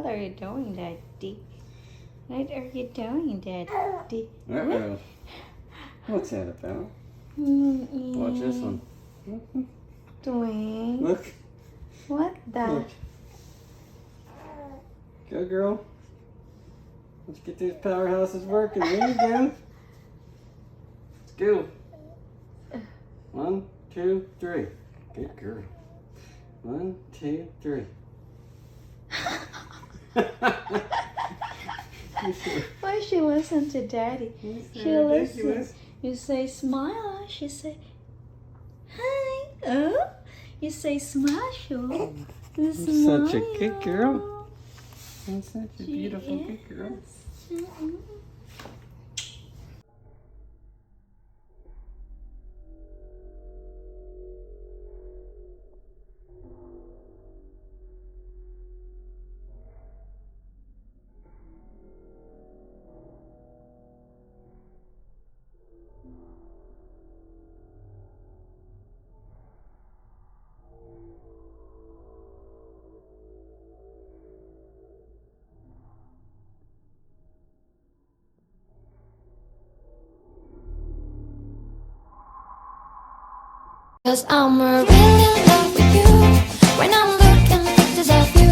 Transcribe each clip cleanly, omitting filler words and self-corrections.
are you doing, Daddy? What are you doing, Daddy? Uh-oh. What's that about? Watch this one. Doing? Look. What the? Look. Good girl. Let's get these powerhouses working. There you go. Let's go. 1, 2, 3. Good girl. 1, 2, 3. Why she listen to Daddy? She listens. You say smile. She say hi. Oh, you say smile. Smile. Such a good girl. You're such a beautiful good girl. Cause I'm really in love with you. When I'm looking pictures of you,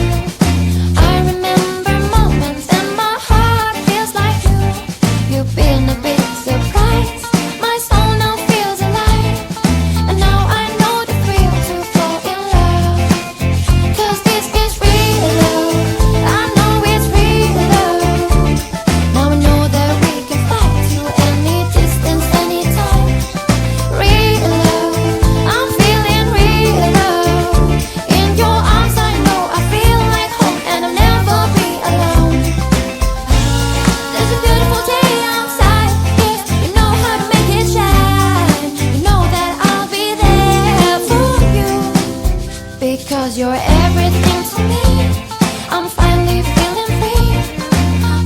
I remember moments and my heart feels like you. You've been a big surprise. My soul now feels alive. And now I know the thrill to fall in love. Cause this is real love. I know it's real love. Now I know that we can fly to any distance, anytime. Real love. I'm feeling real love. In your arms I know I feel like home and I'll never be alone. There's a beautiful day outside. Yeah, you know how to make it shine. You know that I'll be there for you. Because you're everything to me. I'm finally feeling free.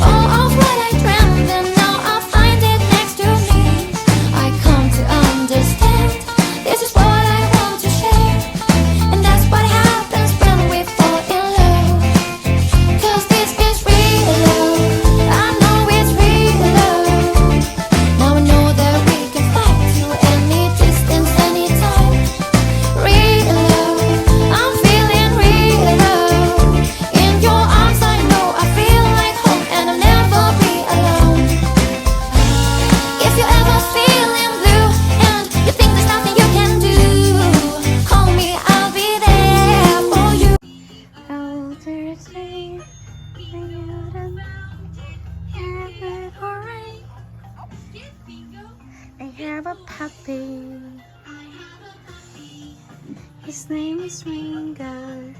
All of what I dreamed and now I find it next to me. I come to understand. This is what I want to share. And that's what happens when we fall in love. Cause this is real love. I know it's real love. Now I know that we can fly to any distance, anytime. Real love. I'm feeling real love. In your arms I know I feel like home and I'll never be alone. If you're ever feeling blue and you think there's nothing you can do, call me, I'll be there for you. Older day when you don't have it alright. I have a puppy. His name is Ringo.